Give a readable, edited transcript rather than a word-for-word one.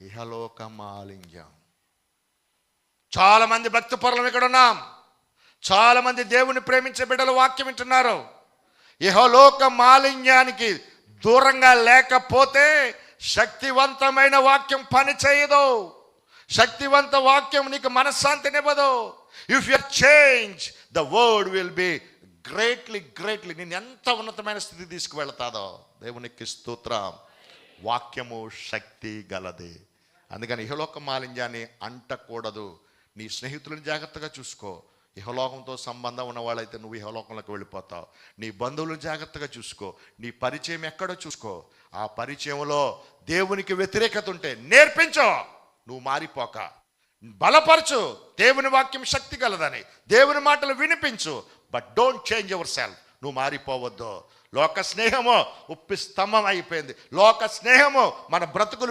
ఇహలోక మాలిన్యం. చాలా మంది భక్తి పరులం ఇక్కడ ఉన్నాం. చాలా మంది దేవుని ప్రేమించే బిడ్డలు వాక్యం వింటున్నారు. ఇహలోక మాలిన్యానికి దూరంగా లేకపోతే శక్తివంతమైన వాక్యం పని చేయదు. శక్తివంత వాక్యం నీకు మనశ్శాంతినివ్వదు. If you change, the word will be greatly నేను ఎంత ఉన్నతమైన స్థితి తీసుకువెళ్తాదో. దేవునికి స్తోత్రం. వాక్యము శక్తి గలది. అందుకని ఇహలోక మాలిన్యాన్ని అంటకూడదు. నీ స్నేహితులను జాగ్రత్తగా చూసుకో. ఇహలోకంతో సంబంధం ఉన్న వాళ్ళైతే నువ్వు ఇహలోకంలోకి వెళ్ళిపోతావు. నీ బంధువులను జాగ్రత్తగా చూసుకో. నీ పరిచయం ఎక్కడో చూసుకో. ఆ పరిచయంలో దేవునికి వ్యతిరేకత ఉంటే నేర్పించు, నువ్వు మారిపోక. బలపరచు, దేవుని వాక్యం శక్తి గలదని. దేవుని మాటలు వినిపించు. But don't change your self. నువ్వు మారిపోవద్దు. లోక స్నేహము ఉప్పి స్తంభం అయిపోయింది. లోక స్నేహము మన బ్రతుకులు